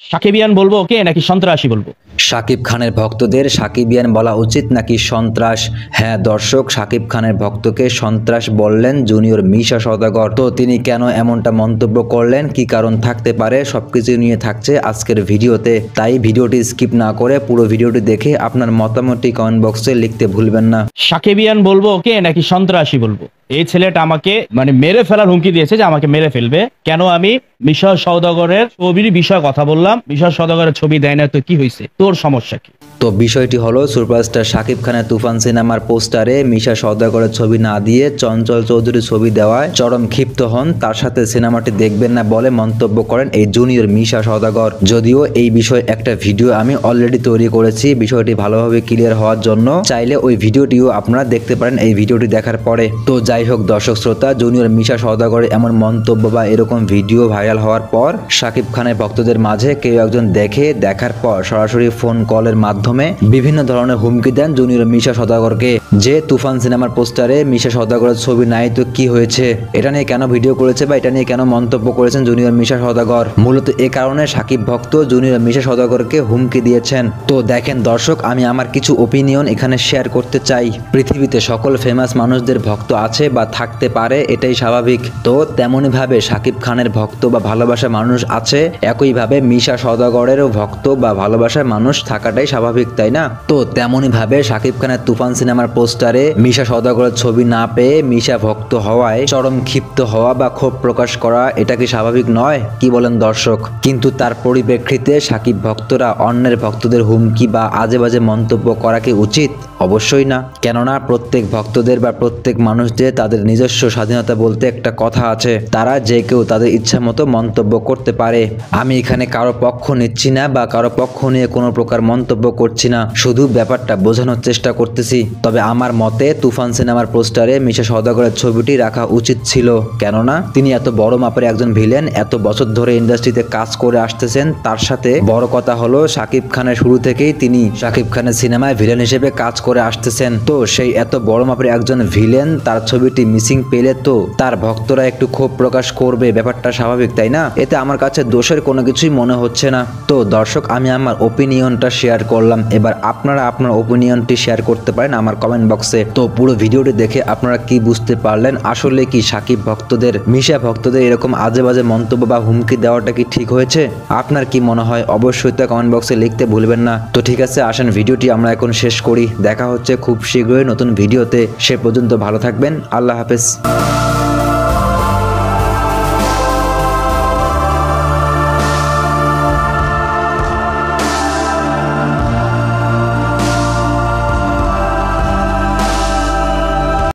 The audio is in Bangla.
সাকিবিয়ান বলবো ওকে নাকি সন্ত্রাসী বলবো? শাকিব খানের ভক্তদের সাকিবিয়ান বলা উচিত নাকি সন্ত্রাস? হ্যাঁ দর্শক, শাকিব খানের ভক্তকে সন্ত্রাস বললেন জুনিয়র মিশা সওদাগর। তো তিনি কেন এমনটা মন্তব্য করলেন, কি কারণ থাকতে পারে, সবকিছু নিয়ে থাকছে আজকের ভিডিওতে। তাই ভিডিওটি স্কিপ না করে পুরো ভিডিওটি দেখে আপনার মতামতটি কমেন্ট বক্সে লিখতে ভুলবেন না। সাকিবিয়ান বলবো ওকে নাকি সন্ত্রাসী বলবো? এই ছেলেটা আমাকে মেরে ফেলার হুমকি দিয়েছে যে আমাকে মেরে ফেলবে। কেন আমি মিশা সওদাগরের ছবির বিষয়ে কথা বললাম? মিশা সওদাগরের ছবি দেয় না তো কি হয়েছে, তোর সমস্যা কি? তো বিষয়টি হলো, সুপারস্টার শাকিব খানের তুফান সিনেমার পোস্টারে মিশা সওদাগরের ছবি না দিয়ে চঞ্চল চৌধুরীর ছবি দেওয়ায় চরম ক্ষিপ্ত হন। তার সাথে সিনেমাটি দেখবেন না বলে মন্তব্য করেন এই জুনিয়র মিশা সওদাগর। যদিও এই বিষয়ে একটা ভিডিও আমি অলরেডি তৈরি করেছি, বিষয়টি ভালোভাবে ক্লিয়ার হওয়ার জন্য চাইলে ওই ভিডিওটিও আপনারা দেখতে পারেন এই ভিডিওটি দেখার পরে। তো যাই হোক দর্শক শ্রোতা, জুনিয়র মিশা সওদাগরের এমন মন্তব্য বা এরকম ভিডিও ভাইরাল হওয়ার পর শাকিব খানের ভক্তদের মাঝে কেউ একজন দেখার পর সরাসরি ফোন কলের মাধ্যমে বিভিন্ন ধরনের হুমকি দেন জুনিয়র মিশা সওদাগরকে, যে তুফান সিনেমার পোস্টারে মিশা সওদাগরের ছবি নাই তো কি হয়েছে, এটা নিয়ে কেন ভিডিও করেছে বা এটা নিয়ে কেন মন্তব্য করেছেন জুনিয়র মিশা সওদাগর। মূলত এ কারণে শাকিব ভক্ত জুনিয়র মিশা সওদাগরকে হুমকি দিয়েছেন। তো দেখেন দর্শক, আমি আমার কিছু ওপিনিয়ন এখানে শেয়ার করতে চাই। পৃথিবীতে সকল ফেমাস মানুষদের ভক্ত আছে বা থাকতে পারে, এটাই স্বাভাবিক। তো তেমনি ভাবে শাকিব খানের ভক্ত বা ভালোবাসা মানুষ আছে, একইভাবে মিশা সওদাগরেরও ভক্ত বা ভালোবাসার মানুষ থাকাটাই স্বাভাবিক, তাই না? তো তেমনি ভাবে শাকিব খানের তুফান সিনেমার পোস্টারে মিশা সওদাগরের ছবি না পেয়ে মিশা ভক্ত হওয়ায় চরম ক্ষিপ্ত হওয়া বা ক্ষোভ প্রকাশ করা, এটা কি স্বাভাবিক নয়? কি বলেন দর্শক? কিন্তু তার পরিপ্রেক্ষিতে শাকিব ভক্তরা অন্যের ভক্তদের হুমকি বা আজে বাজে মন্তব্য করা কি উচিত? অবশ্যই না। কেননা প্রত্যেক ভক্তদের বা প্রত্যেক মানুষদের তাদের নিজস্ব স্বাধীনতা বলতে একটা কথা আছে। তারা যে কেউ তাদের ইচ্ছা মতো মন্তব্য করতে পারে। আমি এখানে কারো পক্ষ নিচ্ছি না বা কারো পক্ষ নিয়ে কোনো প্রকার মন্তব্য করছি না, শুধু ব্যাপারটা বোঝানোর চেষ্টা করতেছি। তবে আমার মতে তুফান সিনেমার পোস্টারে মিশা সওদাগরের ছবিটি রাখা উচিত ছিল। কেননা তিনি এত বড় মাপের একজন ভিলেন, এত বছর ধরে ইন্ডাস্ট্রিতে কাজ করে আসতেছেন। তার সাথে বড় কথা হলো শাকিব খানের শুরু থেকেই তিনি শাকিব খানের সিনেমায় ভিলেন হিসেবে কাজ করে আসতেছেন। তো সেই এত বড় মাপের একজন ভিলেন, তার ছবিটি মিসিং পেলে তো তার ভক্তরা একটু ক্ষোভ প্রকাশ করবে, ব্যাপারটা স্বাভাবিক, তাই না? এতে আমার কাছে দোষের কোনো কিছুই মনে হচ্ছে না। তো দর্শক, আমি আমার ওপিনিয়নটা শেয়ার করলাম। এবার আপনারা আপনার ওপিনিয়নটি শেয়ার করতে পারেন আমার কমেন্ট বক্সে। তো পুরো ভিডিওটি দেখে আপনারা কি বুঝতে পারলেন? আসলে কি শাকিব ভক্তদের, মিশা ভক্তদের এরকম আজে বাজে মন্তব্য বা হুমকি দেওয়াটা কি ঠিক হয়েছে? আপনার কি মনে হয়? অবশ্যই তা কমেন্ট বক্সে লিখতে ভুলবেন না। তো ঠিক আছে, আসেন ভিডিওটি আমরা এখন শেষ করি। দেখা হচ্ছে খুব শীঘ্রই নতুন ভিডিওতে। সে পর্যন্ত ভালো থাকবেন। আল্লাহ হাফেজ।